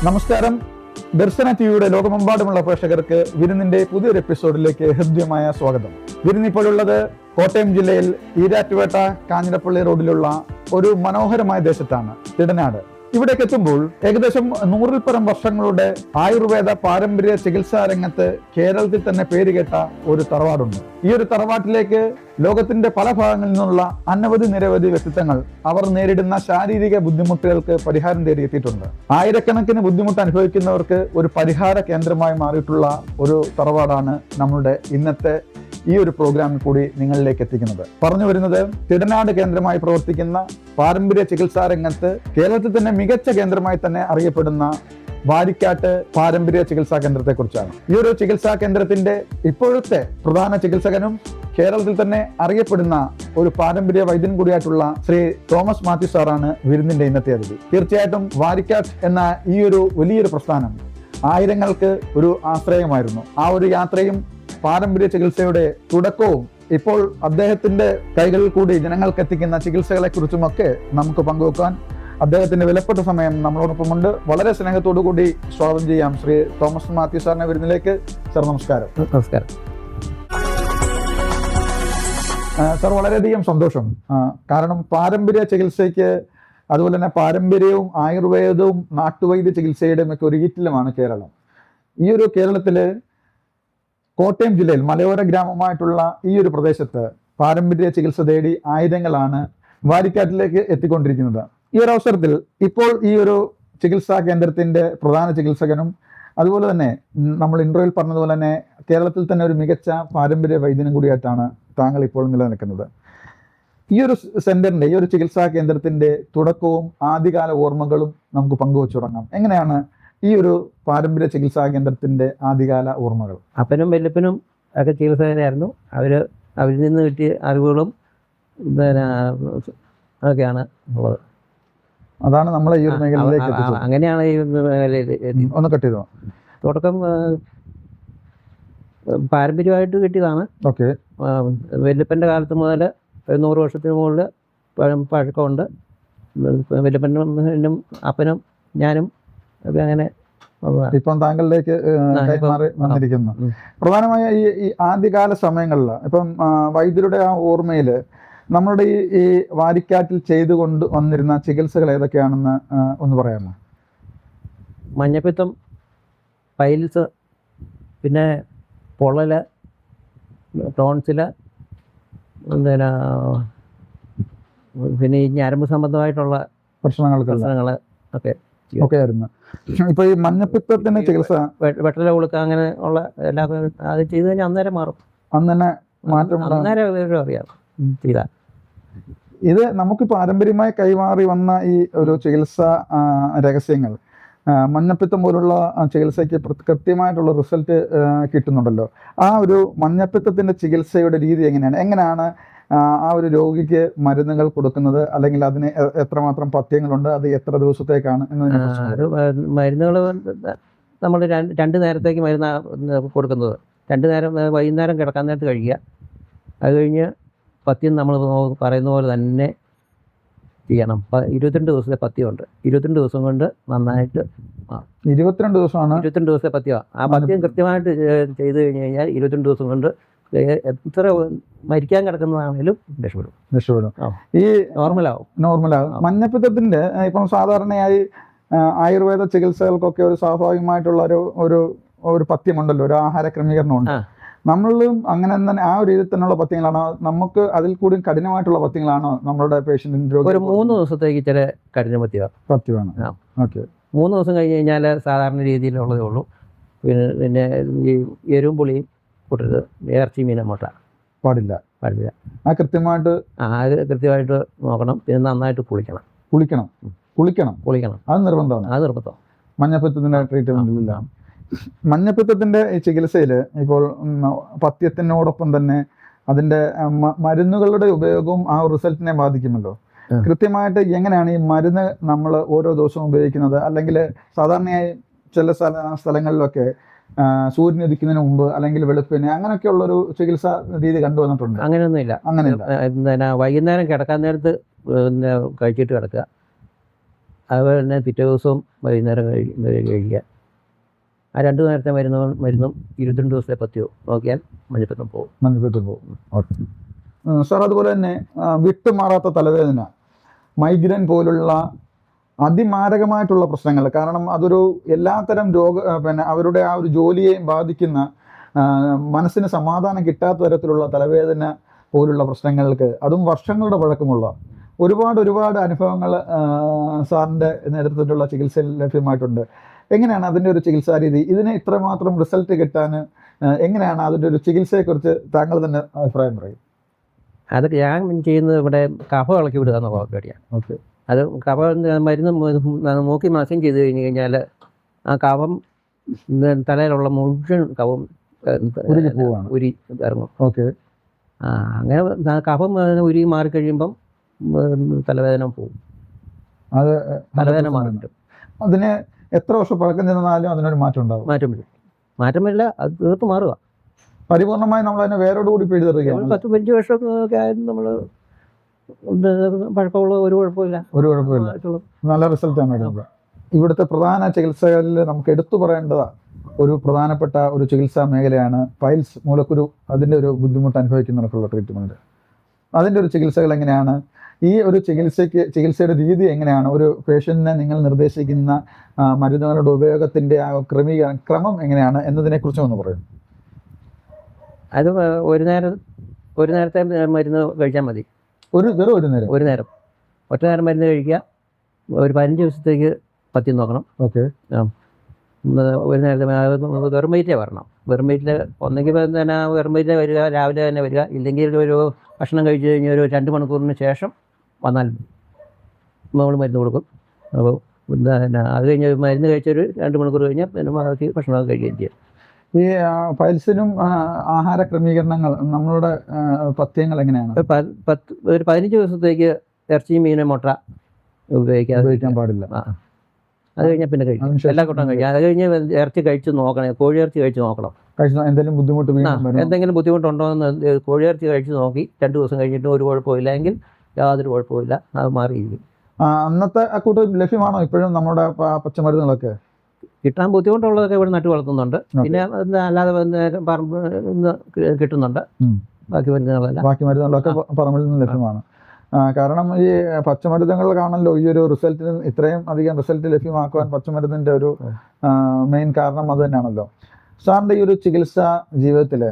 നമസ്കാരം. ദർശന ടിവിയുടെ ലോകമെമ്പാടുമുള്ള പ്രേക്ഷകർക്ക് വിരുന്നിന്റെ പുതിയൊരു എപ്പിസോഡിലേക്ക് ഹൃദ്യമായ സ്വാഗതം. വിരുന്ന് ഇപ്പോഴുള്ളത് കോട്ടയം ജില്ലയിൽ ഈരാറ്റുപേട്ട കാഞ്ഞിരപ്പള്ളി റോഡിലുള്ള ഒരു മനോഹരമായ ദേശത്താണ്, തിടനാട്. ഇവിടേക്ക് എത്തുമ്പോൾ ഏകദേശം 100-ൽ പരം വർഷങ്ങളുടെ ആയുർവേദ പാരമ്പര്യ ചികിത്സാ രംഗത്ത് കേരളത്തിൽ തന്നെ പേരുകേട്ട ഒരു തറവാടുണ്ട്. ഈ ഒരു തറവാട്ടിലേക്ക് ലോകത്തിന്റെ പല ഭാഗങ്ങളിൽ നിന്നുള്ള നിരവധി വ്യക്തിത്വങ്ങൾ അവർ നേരിടുന്ന ശാരീരിക ബുദ്ധിമുട്ടുകൾക്ക് പരിഹാരം തേടിയെത്തിയിട്ടുണ്ട്. ആയിരക്കണക്കിന് ബുദ്ധിമുട്ട് അനുഭവിക്കുന്നവർക്ക് ഒരു പരിഹാര കേന്ദ്രമായി മാറിയിട്ടുള്ള ഒരു തറവാടാണ് നമ്മുടെ ഇന്നത്തെ ഈ ഒരു പ്രോഗ്രാമിൽ കൂടി നിങ്ങളിലേക്ക് എത്തിക്കുന്നത്. പറഞ്ഞു വരുന്നത് തിടനാട് കേന്ദ്രമായി പ്രവർത്തിക്കുന്ന പാരമ്പര്യ ചികിത്സാ രംഗത്ത് കേരളത്തിൽ തന്നെ മികച്ച കേന്ദ്രമായി തന്നെ അറിയപ്പെടുന്ന വാരിക്കാട്ട് പാരമ്പര്യ ചികിത്സാ കേന്ദ്രത്തെ കുറിച്ചാണ്. ഈ ഒരു ചികിത്സാ കേന്ദ്രത്തിന്റെ ഇപ്പോഴത്തെ പ്രധാന ചികിത്സകനും കേരളത്തിൽ തന്നെ അറിയപ്പെടുന്ന ഒരു പാരമ്പര്യ വൈദ്യൻ കൂടിയായിട്ടുള്ള ശ്രീ തോമസ് മാത്യു സാറാണ് വിരുന്നിന്റെ ഇന്നത്തെ അതിഥി. തീർച്ചയായിട്ടും വാരിക്കാട്ട് എന്ന ഈ ഒരു വലിയൊരു പ്രസ്ഥാനം ആയിരങ്ങൾക്ക് ഒരു ആശ്രയമായിരുന്നു. ആ ഒരു യാത്രയും പാരമ്പര്യ ചികിത്സയുടെ തുടക്കവും ഇപ്പോൾ അദ്ദേഹത്തിന്റെ കൈകളിൽ കൂടി ജനങ്ങൾക്ക് എത്തിക്കുന്ന ചികിത്സകളെ കുറിച്ചുമൊക്കെ നമുക്ക് പങ്കുവെക്കാൻ അദ്ദേഹത്തിന്റെ വിലപ്പെട്ട സമയം നമ്മളോടൊപ്പമുണ്ട്. വളരെ സ്നേഹത്തോടു കൂടി സ്വാഗതം ചെയ്യാം ശ്രീ തോമസ് മാത്യു സാറിനെ വിരുന്നിലേക്ക്. സർ, നമസ്കാരം. നമസ്കാരം സർ, വളരെയധികം സന്തോഷം. കാരണം പാരമ്പര്യ ചികിത്സയ്ക്ക്, അതുപോലെ തന്നെ പാരമ്പര്യവും ആയുർവേദവും നാട്ടുവൈദ്യ ചികിത്സയുടെയും ഒക്കെ ഒരു ഈറ്റിലമാണ് കേരളം. ഈ ഒരു കേരളത്തില് കോട്ടയം ജില്ലയിൽ മലയോര ഗ്രാമമായിട്ടുള്ള ഈ ഒരു പ്രദേശത്ത് പാരമ്പര്യ ചികിത്സ തേടി ആയിരങ്ങളാണ് വാരിക്കാട്ടിലേക്ക് എത്തിക്കൊണ്ടിരിക്കുന്നത്. ഈ ഒരു അവസരത്തിൽ ഇപ്പോൾ ഈ ഒരു ചികിത്സാ കേന്ദ്രത്തിന്റെ പ്രധാന ചികിത്സകനും അതുപോലെ തന്നെ നമ്മൾ ഇൻട്രോയിൽ പറഞ്ഞതുപോലെ തന്നെ കേരളത്തിൽ തന്നെ ഒരു മികച്ച പാരമ്പര്യ വൈദ്യനും കൂടിയായിട്ടാണ് താങ്കൾ ഇപ്പോൾ നിലനിൽക്കുന്നത്. ഈ ഒരു സെന്ററിന്റെ, ഈ ഒരു ചികിത്സാ കേന്ദ്രത്തിന്റെ തുടക്കവും ആദ്യകാല ഓർമ്മകളും നമുക്ക് പങ്കുവച്ചു തുടങ്ങാം. എങ്ങനെയാണ് ഈ ഒരു പാരമ്പര്യ ചികിത്സാ കേന്ദ്രത്തിന്റെ ആദ്യകാല ഓർമ്മകൾ? അപ്പനും വല്യപ്പനും ഒക്കെ ചികിത്സകരായിരുന്നു. അവരിൽ നിന്ന് കിട്ടിയ അറിവുകളും അതൊക്കെയാണ് ഉള്ളത്. അതാണ് നമ്മളെ ഈ ഒരു മേഖലയിലേക്ക് അങ്ങനെയാണ് ഈ മേഖലയിൽ ഒന്ന് കട്ട് ചെയ്തോ. തുടക്കം പാരമ്പര്യമായിട്ട് കിട്ടിയതാണ്. ഓക്കെ. വല്യപ്പൻ്റെ കാലത്ത് മുതൽ 100 വർഷത്തിന് മുകളിൽ പഴക്കമുണ്ട്. വല്യപ്പനും അപ്പനും ഞാനും ഒക്കെ അങ്ങനെ ഇപ്പം താങ്കളിലേക്ക് കൈമാറി വന്നിരിക്കുന്നു. പ്രധാനമായ ഈ ആദ്യകാല സമയങ്ങളിൽ ഇപ്പം വൈദ്യരുടെ ആ ഓർമ്മയില് നമ്മുടെ ഈ വാരിക്കാട്ടിൽ ചെയ്തുകൊണ്ട് വന്നിരുന്ന ചികിത്സകൾ ഏതൊക്കെയാണെന്ന് ഒന്ന് പറയാമോ? മഞ്ഞപ്പിത്തം, പൈൽസ്, പിന്നെ പൊള്ളല്, ടോൺസില്, പിന്നെ ഈ ഞരമ്പ് സംബന്ധമായിട്ടുള്ള പ്രശ്നങ്ങൾ ഒക്കെ ആയിരുന്നു. ഇപ്പൊ ഈ മഞ്ഞപ്പിത്തത്തിന്റെ ചികിത്സ, വെട്ടല കൊടുക്കുക, അങ്ങനെ ഉള്ള എല്ലാ അത് ചെയ്ത് കഴിഞ്ഞാൽ അന്നേരം മാറും. അന്ന് തന്നെ മാറ്റം, അന്നേരം അറിയാം ചെയ്താൽ. ഇത് നമുക്ക് പാരമ്പര്യമായി കൈമാറി വന്ന ഈ ഒരു ചികിത്സാ രഹസ്യങ്ങൾ മഞ്ഞപ്പിത്തം പോലുള്ള ചികിത്സയ്ക്ക് കൃത്യമായിട്ടുള്ള റിസൾട്ട് കിട്ടുന്നുണ്ടല്ലോ. ആ ഒരു മഞ്ഞപ്പിത്തത്തിന്റെ ചികിത്സയുടെ രീതി എങ്ങനെയാണ് ആ ഒരു രോഗിക്ക് മരുന്നുകൾ കൊടുക്കുന്നത്, അല്ലെങ്കിൽ അതിന് എത്രമാത്രം പഥ്യങ്ങളുണ്ട്, അത് എത്ര ദിവസത്തേക്കാണ് എന്നതിനെ? മരുന്നുകൾ നമ്മൾ 2 നേരത്തേക്ക് മരുന്ന് കൊടുക്കുന്നത്. 2 നേരം, വൈകുന്നേരം കിടക്കാൻ നേരത്ത് കഴിക്കുക. അത് കഴിഞ്ഞ് പഥ്യം നമ്മൾ പറയുന്ന പോലെ തന്നെ ചെയ്യണം. 22 ദിവസത്തെ പഥ്യമുണ്ട്. 22 ദിവസം കൊണ്ട് നന്നായിട്ട് 22 ദിവസമാണ്. 22 ദിവസത്തെ പഥ്യമാണ്. ആ പഥ്യം കൃത്യമായിട്ട് ചെയ്ത് കഴിഞ്ഞ് കഴിഞ്ഞാൽ 22 ദിവസം കൊണ്ട് എത്ര മരിക്കാൻ കിടക്കുന്നതാണെങ്കിലും രക്ഷപ്പെടും. ഈ നോർമലാവും. മഞ്ഞപ്പിത്തത്തിന്റെ ഇപ്പം സാധാരണയായി ആയുർവേദ ചികിത്സകൾക്കൊക്കെ ഒരു സ്വാഭാവികമായിട്ടുള്ള ഒരു പഥ്യമുണ്ടല്ലോ, ഒരു ആഹാര ക്രമീകരണമുണ്ട്. നമ്മളും അങ്ങനെ തന്നെ ആ ഒരു രീതിയിൽ തന്നെയുള്ള പഥ്യങ്ങളാണോ, നമുക്ക് അതിൽ കൂടി കഠിനമായിട്ടുള്ള പഥ്യങ്ങളാണോ നമ്മളുടെ പേഷ്യന്റിന്? ഒരു 3 ദിവസത്തേക്ക് ചില കഠിന പഥ്യമാണ്. ഓക്കെ. 3 ദിവസം കഴിഞ്ഞ് കഴിഞ്ഞാൽ സാധാരണ രീതിയിലുള്ളതേ ഉള്ളൂ. പിന്നെ ഈ എരിവും പുളിയും കൂട്ടരുത്. ഇറച്ചി, മീൻ, മുട്ട പാടില്ല. അത് കൃത്യമായിട്ട് നോക്കണം. പിന്നെ നന്നായിട്ട് കുളിക്കണം. അത് നിർബന്ധമാണ്. മഞ്ഞപ്പിത്തത്തിന്റെ ട്രീറ്റ്മെന്റിലില്ല. മഞ്ഞപ്പിത്തത്തിന്റെ ഈ ചികിത്സയിൽ ഇപ്പോൾ പഥ്യത്തിനോടൊപ്പം തന്നെ അതിന്റെ മരുന്നുകളുടെ ഉപയോഗവും ആ റിസൾട്ടിനെ ബാധിക്കുമല്ലോ. കൃത്യമായിട്ട് എങ്ങനെയാണ് ഈ മരുന്ന് നമ്മൾ ഓരോ ദിവസവും ഉപയോഗിക്കുന്നത്? അല്ലെങ്കിൽ സാധാരണയായി ചില സ്ഥലങ്ങളിലൊക്കെ സൂര്യൻ ഉദിക്കുന്നതിന് മുമ്പ് അല്ലെങ്കിൽ വെളുപ്പിന് അങ്ങനെയൊക്കെയുള്ളൊരു ചികിത്സാ രീതി കണ്ടുവന്നിട്ടുണ്ട്. അങ്ങനെയൊന്നുമില്ല. വൈകുന്നേരം കിടക്കാൻ നേരത്ത് കഴിച്ചിട്ട് കിടക്കുക. അതുപോലെ തന്നെ പിറ്റേ ദിവസവും വൈകുന്നേരം കഴിക്കുക. ആ 2 നേരത്തെ മരുന്നും 22 ദിവസത്തെ പഥ്യവും നോക്കിയാൽ മഞ്ഞപ്പിത്തം പോകും. മഞ്ഞപ്പിത്തം പോകും. ഓക്കെ സാർ, അതുപോലെ തന്നെ വിട്ടുമാറാത്ത തലവേദന, മൈഗ്രെയിൻ പോലുള്ള അതിമാരകമായിട്ടുള്ള പ്രശ്നങ്ങൾ, കാരണം അതൊരു എല്ലാത്തരം പിന്നെ അവരുടെ ആ ഒരു ജോലിയെയും ബാധിക്കുന്ന, മനസ്സിന് സമാധാനം കിട്ടാത്ത തരത്തിലുള്ള തലവേദന പോലുള്ള പ്രശ്നങ്ങൾക്ക്, അതും വർഷങ്ങളുടെ പഴക്കമുള്ള ഒരുപാട് അനുഭവങ്ങൾ സാറിൻ്റെ നേതൃത്വത്തിലുള്ള ചികിത്സയിൽ ലഭ്യമായിട്ടുണ്ട്. എങ്ങനെയാണ് അതിൻ്റെ ഒരു ചികിത്സാ രീതി? ഇതിന് ഇത്രമാത്രം റിസൾട്ട് കിട്ടാൻ എങ്ങനെയാണ് അതിൻ്റെ ഒരു ചികിത്സയെക്കുറിച്ച് താങ്കൾ തന്നെ അഭിപ്രായം പറയും? അതൊക്കെ ഞാൻ ചെയ്യുന്നത് ഇവിടെ കഫം ഇളക്കി വിടുക എന്നുള്ള പരിപാടിയാണ്. ഓക്കെ. അത് കഫം മരുന്ന് മൂക്കി മസാജ് ചെയ്ത് കഴിഞ്ഞ് കഴിഞ്ഞാൽ ആ കഫം തലയിലുള്ള മുഴുവൻ കഫം ഉരി ഇറങ്ങും. ഓക്കെ. അങ്ങനെ കഫം ഉരി മാറിക്കഴിയുമ്പം തലവേദന പോകും. അത് തലവേദന മാറിയിട്ടും അതിന് എത്ര വർഷം പഴക്കം ചെന്നാലും അതിനൊരു മാറ്റം ഉണ്ടാവും? മാറ്റം വരില്ല, അത് തീർത്ത് മാറുക. പരിപൂർണമായി നമ്മൾ അതിനെ വേരോടുകൂടി പിഴുതെറുകയാണ്. 10-15 വർഷമൊക്കെ ആയിരുന്നു നമ്മൾ പഴക്കമുള്ള ഒരു കുഴപ്പമില്ല. നല്ല റിസൾട്ടാണ് കിട്ടുന്നത്. ഇവിടുത്തെ പ്രധാന ചികിത്സകളിൽ നമുക്ക് എടുത്തു പറയേണ്ടത് ഒരു പ്രധാനപ്പെട്ട ഒരു ചികിത്സാ മേഖലയാണ് പൈൽസ്, മൂലക്കുരു. അതിൻ്റെ ഒരു ബുദ്ധിമുട്ട് അനുഭവിക്കുന്നവർക്കുള്ള ട്രീറ്റ്മെൻറ്റ്, അതിൻ്റെ ഒരു ചികിത്സകൾ എങ്ങനെയാണ്? ഈ ഒരു ചികിത്സയുടെ രീതി എങ്ങനെയാണ്? ഒരു പേഷ്യൻറ്റിനെ നിങ്ങൾ നിർദ്ദേശിക്കുന്ന മരുന്നുകളുടെ ഉപയോഗത്തിൻ്റെ ആ ക്രമം എങ്ങനെയാണ് എന്നതിനെക്കുറിച്ച് ഒന്ന് പറയും. അത് ഒരു നേരത്തെ മരുന്ന് കഴിച്ചാൽ മതി. ഒരു നേരം ഒറ്റ നേരം മരുന്ന് കഴിക്കുക. ഒരു 15 ദിവസത്തേക്ക് പഥ്യം നോക്കണം. ഓക്കെ. ഒരു നേരത്തെ വെറും വയറ്റിലേ വരണം. വെറും വയറ്റിൽ ഒന്നെങ്കിൽ തന്നെ വെറും വയറ്റിൽ വരിക, രാവിലെ തന്നെ വരിക. ഇല്ലെങ്കിൽ ഒരു ഭക്ഷണം കഴിച്ച് കഴിഞ്ഞ് ഒരു 2 മണിക്കൂറിന് ശേഷം വന്നാൽ നമ്മൾ മരുന്ന് കൊടുക്കും. അപ്പോൾ അത് കഴിഞ്ഞ് മരുന്ന് കഴിച്ചൊരു 2 മണിക്കൂർ കഴിഞ്ഞാൽ പിന്നെ ബാക്കി ഭക്ഷണമൊക്കെ കഴിയുകയും ചെയ്യും. ഈ പൈൽസിനും ആഹാര ക്രമീകരണങ്ങൾ, നമ്മളുടെ പഥ്യങ്ങൾ എങ്ങനെയാണ്? ഒരു 15 ദിവസത്തേക്ക് ഇറച്ചി, മീൻ, മുട്ട ഉപയോഗിക്കാൻ പാടില്ല. അത് കഴിഞ്ഞാൽ പിന്നെ കഴിക്കും, എല്ലാ കൂട്ടം കഴിക്കും. അത് കഴിഞ്ഞ് ഇറച്ചി കഴിച്ച് നോക്കണം, കോഴി ഇറച്ചി കഴിച്ച് നോക്കണം. എന്തെങ്കിലും ബുദ്ധിമുട്ടുണ്ടോ എന്ന് കോഴി ഇറച്ചി കഴിച്ച് നോക്കി 2 ദിവസം കഴിഞ്ഞിട്ട് ഒരു കുഴപ്പമില്ല എങ്കിൽ യാതൊരു കുഴപ്പമില്ല, അത് മാറിയിരിക്കും. അന്നത്തെ അക്കൂട്ട് ലഭ്യമാണോ ഇപ്പോഴും നമ്മുടെ പച്ചമരുന്നുകളൊക്കെ? കിട്ടാൻ ബുദ്ധിമുട്ടുള്ളതൊക്കെ ഇവിടെ നട്ടു വളർത്തുന്നുണ്ട്. പിന്നെ അല്ലാതെ പറമ്പ് കിട്ടുന്നുണ്ട്. ബാക്കി മരുന്നുകളൊക്കെ പറമ്പിൽ നിന്ന് ലഭ്യമാണ്. കാരണം ഈ പച്ചമരുന്നുകൾക്കാണല്ലോ ഈ ഒരു റിസൾട്ടിന് ഇത്രയും അധികം റിസൾട്ട് ലഭ്യമാക്കുവാൻ പച്ചമരുന്നിൻ്റെ ഒരു മെയിൻ കാരണം അത് തന്നെയാണല്ലോ. സാറിൻ്റെ ഈ ഒരു ചികിത്സാ ജീവിതത്തിൽ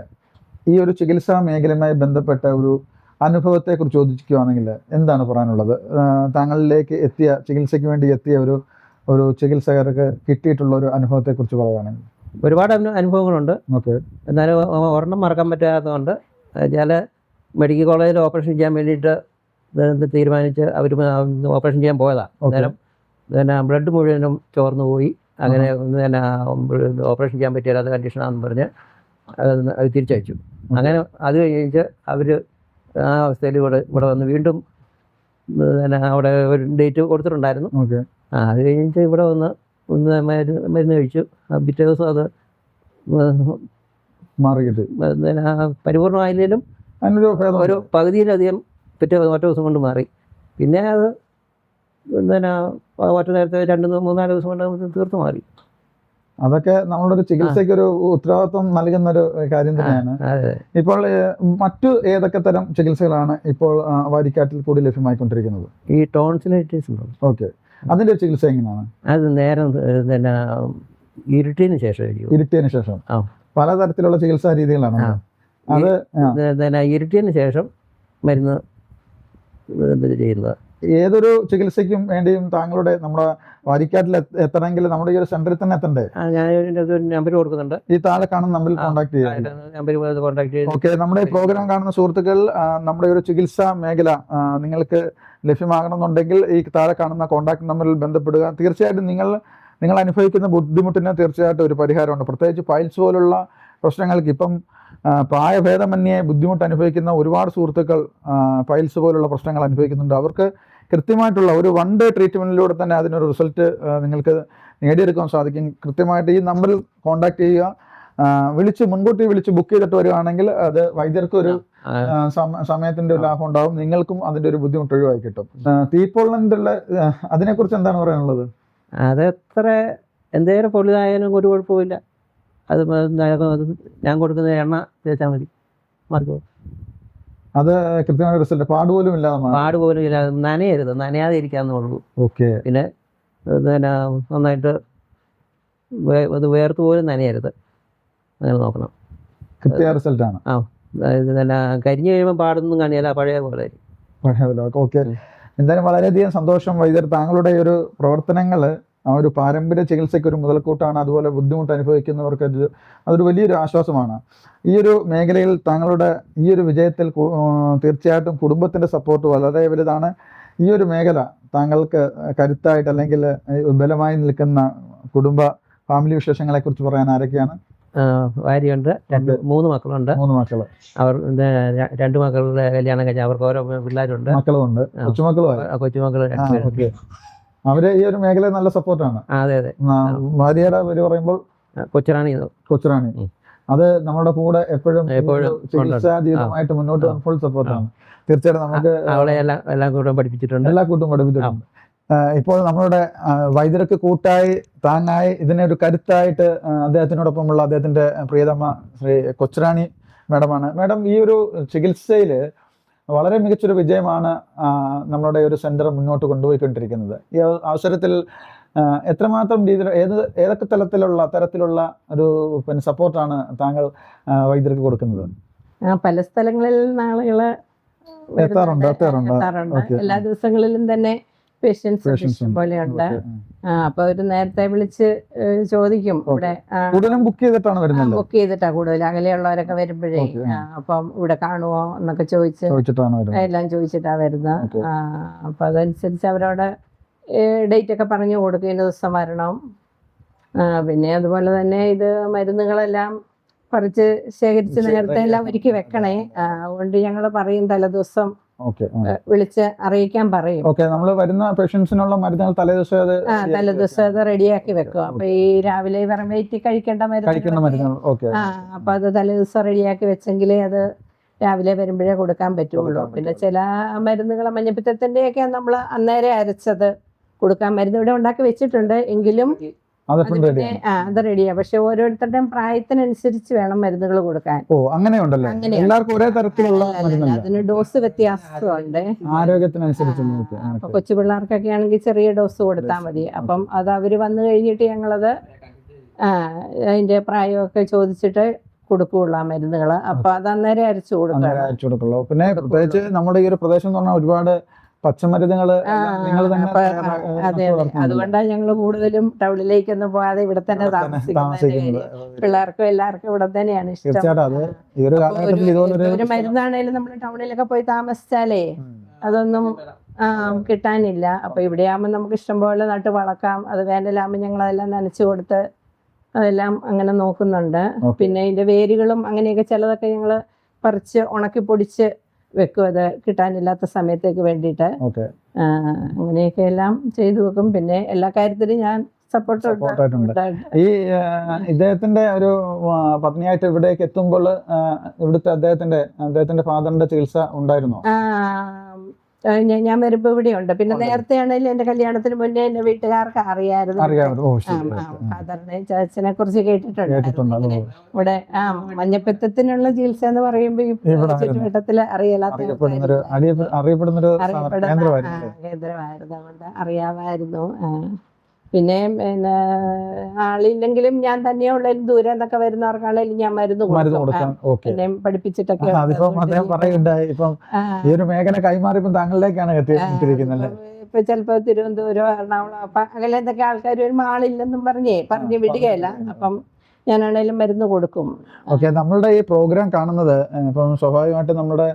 ഈ ഒരു ചികിത്സാ മേഖലയുമായി ബന്ധപ്പെട്ട ഒരു അനുഭവത്തെക്കുറിച്ച് ചോദിക്കുകയാണെങ്കിൽ എന്താണ് പറയാനുള്ളത്? താങ്കളിലേക്ക് ചികിത്സയ്ക്ക് വേണ്ടി എത്തിയ ഒരു ചികിത്സകർക്ക് കിട്ടിയിട്ടുള്ള ഒരു അനുഭവത്തെക്കുറിച്ച് പറയുകയാണെങ്കിൽ? ഒരുപാട് അനുഭവങ്ങളുണ്ട്. ഓക്കെ. എന്നാലും ഒരെണ്ണം മറക്കാൻ പറ്റാത്തതുകൊണ്ട് ചില മെഡിക്കൽ കോളേജിൽ ഓപ്പറേഷൻ ചെയ്യാൻ വേണ്ടിയിട്ട് തീരുമാനിച്ച് അവർ ഓപ്പറേഷൻ ചെയ്യാൻ പോയതാണ്. അന്നേരം പിന്നെ ബ്ലഡ് മുഴുവനും ചോർന്നു പോയി. അങ്ങനെ പിന്നെ ഓപ്പറേഷൻ ചെയ്യാൻ പറ്റിയാലാത്ത കണ്ടീഷനാണെന്ന് പറഞ്ഞ് അത് തിരിച്ചയച്ചു. അങ്ങനെ അത് കഴിഞ്ഞ് അവർ ആ അവസ്ഥയിൽ ഇവിടെ വന്ന് വീണ്ടും പിന്നെ അവിടെ ഒരു ഡേറ്റ് കൊടുത്തിട്ടുണ്ടായിരുന്നു. അത് കഴിഞ്ഞിട്ട് ഇവിടെ വന്ന് മരുന്ന് കഴിച്ചു. പിറ്റേ ദിവസം അത് മാറിയിട്ട് പരിപൂർണമായില്ലേലും ഒരു പകുതിയിലധികം ഒറ്റ ദിവസം കൊണ്ട് മാറി. പിന്നെ അത് പിന്നെ ഒറ്റ നേരത്തെ 2-3-4 ദിവസം കൊണ്ട് തീർത്ത് മാറി. അതൊക്കെ നമ്മളുടെ ഒരു ചികിത്സയ്ക്ക് ഒരു ഉത്തരവാദിത്വം നൽകുന്നൊരു കാര്യം തന്നെയാണ്. ഇപ്പോൾ മറ്റു ഏതൊക്കെ തരം ചികിത്സകളാണ് ഇപ്പോൾ വാരിക്കാട്ടിൽ കൂടി ലഭ്യമായിക്കൊണ്ടിരിക്കുന്നത്? ഈ ടോൺസിലൈറ്റിസ് ഉണ്ട്. ഓക്കെ. അതിൻ്റെ ചികിത്സ എങ്ങനെയാണ്? അത് നേരം പിന്നെ ഇരുട്ടിന് ശേഷം പലതരത്തിലുള്ള ചികിത്സാ രീതികളാണ് അത്. ഇരുട്ടിന് ശേഷം മരുന്ന് ചെയ്യുന്നത്. ഏതൊരു ചികിത്സയ്ക്കും വേണ്ടിയും നമ്മുടെ വാരിക്കാട്ടിൽ എത്തണമെങ്കിൽ നമ്മുടെ ഈ ഒരു സെന്ററിൽ തന്നെ എത്തണ്ടേ? ഞാൻ നമ്പർ കൊടുക്കുന്നുണ്ട്. ഈ താഴെ കാണുന്ന നമ്പറിൽ കോൺടാക്ട് ചെയ്യാം. ഓക്കെ. നമ്മുടെ ഈ പ്രോഗ്രാം കാണുന്ന സുഹൃത്തുക്കൾ, നമ്മുടെ ഒരു ചികിത്സാ മേഖല നിങ്ങൾക്ക് ലഭ്യമാകണമെന്നുണ്ടെങ്കിൽ ഈ താഴെ കാണുന്ന കോൺടാക്ട് നമ്പറിൽ ബന്ധപ്പെടുക. തീർച്ചയായിട്ടും നിങ്ങൾ അനുഭവിക്കുന്ന ബുദ്ധിമുട്ടിന് തീർച്ചയായിട്ടും ഒരു പരിഹാരമുണ്ട്. പ്രത്യേകിച്ച് പൈൽസ് പോലുള്ള പ്രശ്നങ്ങൾക്ക് ഇപ്പം പ്രായഭേദമന്യേ ബുദ്ധിമുട്ട് അനുഭവിക്കുന്ന ഒരുപാട് സുഹൃത്തുക്കൾ പൈൽസ് പോലുള്ള പ്രശ്നങ്ങൾ അനുഭവിക്കുന്നുണ്ട്. അവർക്ക് കൃത്യമായിട്ടുള്ള ഒരു 1 ഡേ ട്രീറ്റ്മെൻറ്റിലൂടെ തന്നെ അതിനൊരു റിസൾട്ട് നിങ്ങൾക്ക് നേടിയെടുക്കാൻ സാധിക്കും. കൃത്യമായിട്ട് ഈ നമ്പറിൽ കോൺടാക്ട് ചെയ്യുക. മുൻകൂട്ടി വിളിച്ച് ബുക്ക് ചെയ്തിട്ട് വരികയാണെങ്കിൽ അത് വൈദ്യർക്ക് ഒരു സമയത്തിന്റെ ഒരു ലാഭം ഉണ്ടാവും, നിങ്ങൾക്കും അതിന്റെ ഒരു ബുദ്ധിമുട്ട് ഒഴിവാക്കി കിട്ടും. തീപ്പൊള്ളന്റെ അതിനെ കുറിച്ച് എന്താണ് പറയാനുള്ളത്? അതെത്ര എന്തേലും പൊള്ളിയതായാലും ഒരു കുഴപ്പമില്ല. അത് ഞാൻ കൊടുക്കുന്ന എണ്ണ തേച്ചാൽ മതി, മാർക്ക് അത് കൃത്യമായ റിസൾട്ട്, പാടുപോലും ഇല്ലാതെ പാട് പോലും ഇല്ല. നനയരുത്, നനയാതെ ഇരിക്കാന്നുള്ളൂ. ഓക്കെ. പിന്നെ നന്നായിട്ട് അത് വേർത്ത് പോലും നനയരുത്, അങ്ങനെ നോക്കണം. കൃത്യമായ റിസൾട്ടാണ്. ഇത് തന്നെ കരിഞ്ഞു കഴിയുമ്പോൾ പാടൊന്നും കാണിയല്ല, പഴയ പോലെ. ഓക്കെ. എന്തായാലും വളരെയധികം സന്തോഷം വൈദ്യർ. താങ്കളുടെ ഒരു പ്രവർത്തനങ്ങൾ ആ ഒരു പാരമ്പര്യ ചികിത്സയ്ക്ക് ഒരു മുതൽക്കൂട്ടാണ്. അതുപോലെ ബുദ്ധിമുട്ട് അനുഭവിക്കുന്നവർക്ക് അതൊരു വലിയൊരു ആശ്വാസമാണ്. ഈ ഒരു മേഖലയിൽ താങ്കളുടെ ഈ ഒരു വിജയത്തിൽ തീർച്ചയായിട്ടും കുടുംബത്തിൻ്റെ സപ്പോർട്ട് വളരെ വലുതാണ്. ഈ ഒരു മേഖല താങ്കൾക്ക് കരുത്തായിട്ട് അല്ലെങ്കിൽ ബലമായി നിൽക്കുന്ന ഫാമിലി വിശേഷങ്ങളെക്കുറിച്ച് പറയാൻ ആരൊക്കെയാണ്? ഭാര്യയുണ്ട്, 3 മക്കളുണ്ട്. 3 മക്കൾ. അവർ 2 മക്കളുടെ കല്യാണം കഴിഞ്ഞാൽ അവർക്ക് ഓരോ പിള്ളേരുണ്ട്, മക്കളുണ്ട്, കൊച്ചുമക്കൾ. അവര് ഈ ഒരു മേഖല നല്ല സപ്പോർട്ടാണ്. അതെ അതെ. ഭാര്യയുടെ പേര് പറയുമ്പോൾ കൊച്ചുറാണി. അത് നമ്മുടെ കൂടെ എപ്പോഴും ചികിത്സാ ജീവിതമായിട്ട് മുന്നോട്ട് ഫുൾ സപ്പോർട്ടാണ്. തീർച്ചയായിട്ടും നമുക്ക് അവളെ എല്ലാ കൂട്ടും പഠിപ്പിച്ചിട്ടുണ്ട്. ഇപ്പോൾ നമ്മളുടെ വൈദ്യർക്ക് കൂട്ടായി താങ്ങായി ഇതിനൊരു കരുത്തായിട്ട് അദ്ദേഹത്തിനോടൊപ്പമുള്ള അദ്ദേഹത്തിന്റെ പ്രിയതമ ശ്രീ കൊച്ചുറാണി മാഡമാണ്. മാഡം, ഈ ഒരു ചികിത്സയിൽ വളരെ മികച്ചൊരു വിജയമാണ് നമ്മളുടെ ഒരു സെന്റർ മുന്നോട്ട് കൊണ്ടുപോയിക്കൊണ്ടിരിക്കുന്നത്. ഈ അവസരത്തിൽ എത്രമാത്രം രീതിയിൽ ഏതൊക്കെ തരത്തിലുള്ള ഒരു സപ്പോർട്ടാണ് താങ്കൾ വൈദ്യർക്ക് കൊടുക്കുന്നത്? പല സ്ഥലങ്ങളിൽ ആളുകൾ എത്താറുണ്ട്. എല്ലാ ദിവസങ്ങളിലും തന്നെ പേഷ്യൻസ് പോലെയുണ്ട്. അപ്പൊ അവര് നേരത്തെ വിളിച്ച് ചോദിക്കും. ഇവിടെ ബുക്ക് ചെയ്തിട്ടാ കൂടുതൽ അകലെയുള്ളവരൊക്കെ വരുമ്പോഴേ അപ്പം ഇവിടെ കാണുമോ എന്നൊക്കെ എല്ലാം ചോദിച്ചിട്ടാ വരുന്നത്. അപ്പൊ അതനുസരിച്ച് അവരോട് ഡേറ്റ് ഒക്കെ പറഞ്ഞു കൊടുക്കും, ഇന്ന ദിവസം വരണം. പിന്നെ അതുപോലെ തന്നെ ഇത് മരുന്നുകളെല്ലാം പറിച്ച് ശേഖരിച്ച് നേരത്തെ എല്ലാം ഒരുക്കി വെക്കണേ. അതുകൊണ്ട് ഞങ്ങൾ പറയും തലേദിവസം വിളിച്ച് അറിയിക്കാൻ പറയും. നമ്മൾ വരുന്ന പേഷ്യൻസിനുള്ള മരുന്നുകൾ തലേദിവസം അത് റെഡിയാക്കി വെക്കും. അപ്പൊ ഈ രാവിലെ വെറൈറ്റി കഴിക്കേണ്ട മരുന്ന് അപ്പൊ അത് തലേദിവസം റെഡിയാക്കി വെച്ചെങ്കിലേ അത് രാവിലെ വരുമ്പോഴേ കൊടുക്കാൻ പറ്റുള്ളൂ. പിന്നെ ചില മരുന്നുകൾ മഞ്ഞപ്പിത്തത്തിന്റെ ഒക്കെ നമ്മൾ അന്നേരം അരച്ചത് കൊടുക്കാൻ മരുന്ന് ഇവിടെ ഉണ്ടാക്കി വെച്ചിട്ടുണ്ട്. എങ്കിലും അത് റെഡിയാ. പക്ഷെ ഓരോരുത്തരുടെയും പ്രായത്തിനനുസരിച്ച് വേണം മരുന്നുകൾ കൊടുക്കാൻ. അതിന് ഡോസ് വ്യത്യാസമുണ്ട് ആരോഗ്യത്തിനനുസരിച്ച്. കൊച്ചു പിള്ളേർക്കൊക്കെ ആണെങ്കിൽ ചെറിയ ഡോസ് കൊടുത്താൽ മതി. അപ്പം അത് അവര് വന്നു കഴിഞ്ഞിട്ട് ഞങ്ങളത് അതിന്റെ പ്രായമൊക്കെ ചോദിച്ചിട്ട് കൊടുക്കുള്ളൂ ആ മരുന്നുകള്. അപ്പൊ അത് അന്നേരം അരച്ചു കൊടുക്കുള്ളൂ. പിന്നെ പ്രത്യേകിച്ച് നമ്മുടെ ഈ ഒരു പ്രദേശം എന്ന് പറഞ്ഞാൽ ഒരുപാട് പച്ചമരുന്നുകള് അതുകൊണ്ടാണ് ഞങ്ങൾ കൂടുതലും ടൗണിലേക്കൊന്നും പോകാതെ ഇവിടെ തന്നെ താമസിക്കുന്നത്. പിള്ളേർക്കും എല്ലാവർക്കും ഇവിടെ തന്നെയാണ് ഇഷ്ടം. ഒരു മരുന്നാണേലും നമ്മൾ ടൗണിലൊക്കെ പോയി താമസിച്ചാലേ അതൊന്നും കിട്ടാനില്ല. അപ്പൊ ഇവിടെ ആകുമ്പോൾ നമുക്ക് ഇഷ്ടംപോലെ നട്ട് വളക്കാം. അത് വേനലാകുമ്പോൾ ഞങ്ങൾ അതെല്ലാം നനച്ചു കൊടുത്ത് അതെല്ലാം അങ്ങനെ നോക്കുന്നുണ്ട്. പിന്നെ ഇതിന്റെ വേരുകളും അങ്ങനെയൊക്കെ ചിലതൊക്കെ ഞങ്ങൾ പറിച്ച് ഉണക്കി പൊടിച്ച് വെക്കും, അത് കിട്ടാനില്ലാത്ത സമയത്തേക്ക് വേണ്ടിയിട്ട്. അങ്ങനെയൊക്കെ എല്ലാം ചെയ്തു വെക്കും. പിന്നെ എല്ലാ കാര്യത്തിലും ഞാൻ സപ്പോർട്ടായിട്ടുണ്ട്. ഈ ഇദ്ദേഹത്തിന്റെ ഒരു പത്നിയായിട്ട് ഇവിടേക്ക് എത്തുമ്പോൾ ഇവിടുത്തെ അദ്ദേഹത്തിന്റെ ഫാദറിന്റെ ചികിത്സ ഉണ്ടായിരുന്നോ? ഞാൻ വരുമ്പോ ഇവിടെ ഉണ്ട്. പിന്നെ നേരത്തെ ആണെങ്കിലും എന്റെ കല്യാണത്തിന് മുന്നേ എന്റെ വീട്ടുകാർക്ക് അറിയാമായിരുന്നു. ഫാദറിനെ ചാച്ചനെ കുറിച്ച് കേട്ടിട്ടുണ്ട്. ഇവിടെ മഞ്ഞപ്പിത്തത്തിനുള്ള ചികിത്സ എന്ന് പറയുമ്പോ ചുറ്റുവട്ടത്തില് അറിയപ്പെടുന്ന കേന്ദ്രമായിരുന്നു. അതുകൊണ്ട് അറിയാമായിരുന്നു. പിന്നെ ആളില്ലെങ്കിലും ഞാൻ തന്നെയേ ഉള്ളതിലും ദൂരെ എന്നൊക്കെ വരുന്നവർക്കാണെങ്കിലും ഞാൻ മരുന്ന് കൊടുക്കാം. എന്നെ പഠിപ്പിച്ചിട്ടൊക്കെ ഇപ്പൊ ചിലപ്പോ തിരുവനന്തപുരം, എറണാകുളം, അപ്പൊ അങ്ങനെ എന്തൊക്കെ ആൾക്കാർ വരുമ്പോൾ ആളില്ലെന്നും പറഞ്ഞു വിടുകയല്ല. അപ്പം ഞാനാണേലും മരുന്ന് കൊടുക്കും. നമ്മളുടെ ഈ പ്രോഗ്രാം കാണുന്നത് ഇപ്പം സ്വാഭാവികമായിട്ട് നമ്മുടെ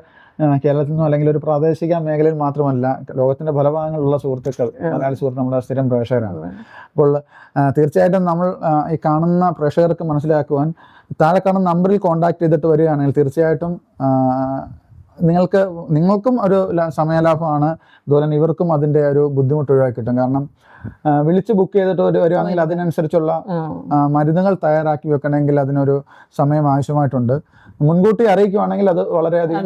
കേരളത്തിൽ നിന്നും അല്ലെങ്കിൽ ഒരു പ്രാദേശിക മേഖലയിൽ മാത്രമല്ല, ലോകത്തിന്റെ പല ഭാഗങ്ങളിലുള്ള സുഹൃത്തുക്കൾ, മലയാളി സുഹൃത്ത് നമ്മുടെ സ്ഥിരം പ്രേക്ഷകരാണ്. അപ്പോൾ തീർച്ചയായിട്ടും നമ്മൾ ഈ കാണുന്ന പ്രേക്ഷകർക്ക് മനസ്സിലാക്കുവാൻ താഴെ കാണുന്ന നമ്പറിൽ കോൺടാക്ട് ചെയ്തിട്ട് വരികയാണെങ്കിൽ തീർച്ചയായിട്ടും നിങ്ങൾക്കും ഒരു സമയലാഭമാണ്, അതുപോലെ തന്നെ ഇവർക്കും അതിൻ്റെ ഒരു ബുദ്ധിമുട്ട് ഒഴിവാക്കി കിട്ടും. കാരണം വിളിച്ച് ബുക്ക് ചെയ്തിട്ട് വരുവാണെങ്കിൽ അതിനനുസരിച്ചുള്ള മരുന്നുകൾ തയ്യാറാക്കി വെക്കണമെങ്കിൽ അതിനൊരു സമയം ആവശ്യമായിട്ടുണ്ട്. മുൻകൂട്ടി അറിയിക്കുവാണെങ്കിൽ അത് വളരെയധികം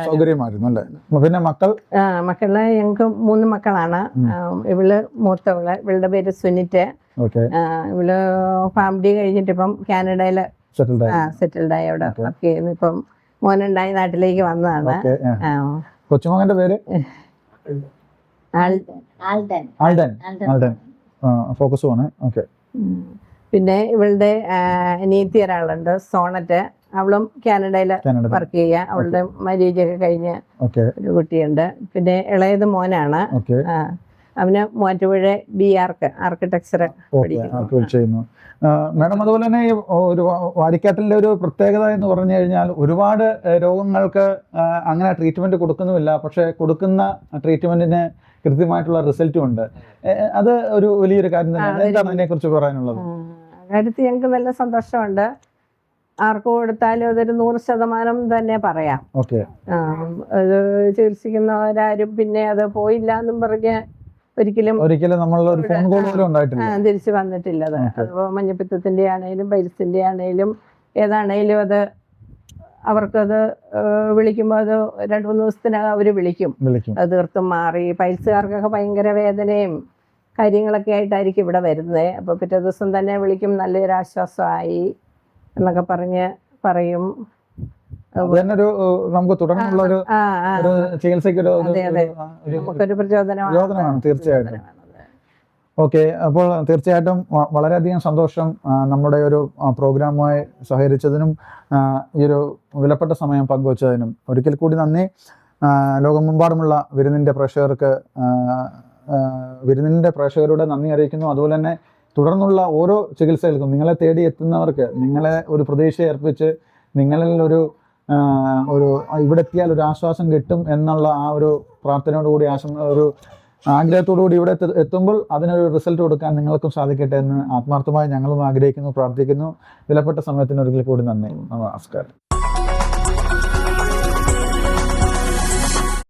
സൗകര്യമായിരുന്നു അല്ലേ? പിന്നെ മക്കളെ ഞങ്ങൾക്ക് 3 മക്കളാണ്. ഇവള് മൂത്തവള്, ഇവളുടെ പേര് സുനിറ്റ്. ഇവള് ഫാമിലി കഴിഞ്ഞിട്ട് ഇപ്പം കാനഡയില് സെറ്റിൽഡായി അവിടെ വർക്ക് ചെയ്യുന്നു. ഇപ്പം മോനുണ്ടായി നാട്ടിലേക്ക് വന്നതാണ്. കൊച്ചുമകന്റെ പേര് ഫോക്കസ് ആണ്. ഓക്കെ. പിന്നെ ഇവളുടെ അനിയത്തി ഒരാളുണ്ട്, സോണറ്റ്. അവളും കാനഡയില് വർക്ക് ചെയ്യുക. അവളുടെ മാരേജ് ഒക്കെ കഴിഞ്ഞ ഒരു കുട്ടിയുണ്ട്. പിന്നെ ഇളയത് മോനാണ്. അവന് മൂവാറ്റുപുഴ ആർക്കിടെക്ചർ ചെയ്യുന്നു. മാഡം, അതുപോലെ തന്നെ ഒരു വാരിക്കാട്ടിലെ ഒരു പ്രത്യേകത എന്ന് പറഞ്ഞു കഴിഞ്ഞാൽ ഒരുപാട് രോഗങ്ങൾക്ക് അങ്ങനെ ട്രീറ്റ്മെന്റ് കൊടുക്കുന്നുമില്ല, പക്ഷെ കൊടുക്കുന്ന ട്രീറ്റ്മെന്റിന് കൃത്യമായിട്ടുള്ള റിസൾട്ടും ഉണ്ട്. അത് ഒരു വലിയൊരു കാര്യം തന്നെയാണ്. എന്താണ് അതിനെ കുറിച്ച് പറയാനുള്ളത്? കാര്യത്തിൽ ഞങ്ങൾക്ക് നല്ല സന്തോഷമുണ്ട്. ആർക്ക് കൊടുത്താലും അതൊരു 100% തന്നെ പറയാം. അത് ചികിത്സിക്കുന്നവരാരും പിന്നെ അത് പോയില്ല എന്നും പറഞ്ഞ് ഒരിക്കലും നമ്മളൊരു ഫോൺ കോൾ പോലും ഉണ്ടായിട്ടില്ല, തിരിച്ചു വന്നിട്ടില്ല. അത് അതിപ്പോൾ മഞ്ഞപ്പിത്തത്തിന്റെ ആണേലും പൈൽസിന്റെ ആണേലും ഏതാണേലും അത് അവർക്കത് വിളിക്കുമ്പോൾ അത് 2-3 ദിവസത്തിനകം അവർ വിളിക്കും. അത് തീർത്തും മാറി. പൈൽസുകാർക്കൊക്കെ ഭയങ്കര വേദനയും കാര്യങ്ങളൊക്കെ ആയിട്ടായിരിക്കും ഇവിടെ വരുന്നത്. അപ്പോൾ പിറ്റേ ദിവസം തന്നെ വിളിക്കും, നല്ലൊരു ആശ്വാസമായി എന്നൊക്കെ പറയും. നമുക്ക് തുടർന്നുള്ള ഒരു ചികിത്സയ്ക്ക് നമുക്കൊരു പ്രചോദനമാണ് തീർച്ചയായിട്ടും. ഓക്കെ. അപ്പോൾ തീർച്ചയായിട്ടും വളരെയധികം സന്തോഷം നമ്മുടെ ഒരു പ്രോഗ്രാമുമായി സഹകരിച്ചതിനും ഈ ഒരു വിലപ്പെട്ട സമയം പങ്കുവച്ചതിനും ഒരിക്കൽ കൂടി നന്ദി. ലോകമെമ്പാടുമുള്ള വിരുന്നിൻ്റെ പ്രേക്ഷകരുടെ നന്ദി അറിയിക്കുന്നു. അതുപോലെ തന്നെ തുടർന്നുള്ള ഓരോ ചികിത്സകൾക്കും നിങ്ങളെ തേടി എത്തുന്നവർക്ക് നിങ്ങളെ ഒരു പ്രതീക്ഷ അർപ്പിച്ച് നിങ്ങളിൽ ഒരു ഇവിടെ എത്തിയാൽ ഒരു ആശ്വാസം കിട്ടും എന്നുള്ള ആ ഒരു പ്രാർത്ഥനയോടുകൂടി ഒരു ആഗ്രഹത്തോടുകൂടി ഇവിടെ എത്തുമ്പോൾ അതിനൊരു റിസൾട്ട് കൊടുക്കാൻ നിങ്ങൾക്കും സാധിക്കട്ടെ എന്ന് ആത്മാർത്ഥമായി ഞങ്ങളും ആഗ്രഹിക്കുന്നു, പ്രാർത്ഥിക്കുന്നു. വിലപ്പെട്ട സമയത്തിന് ഒരിക്കൽ കൂടി നന്ദി. നമസ്കാരം.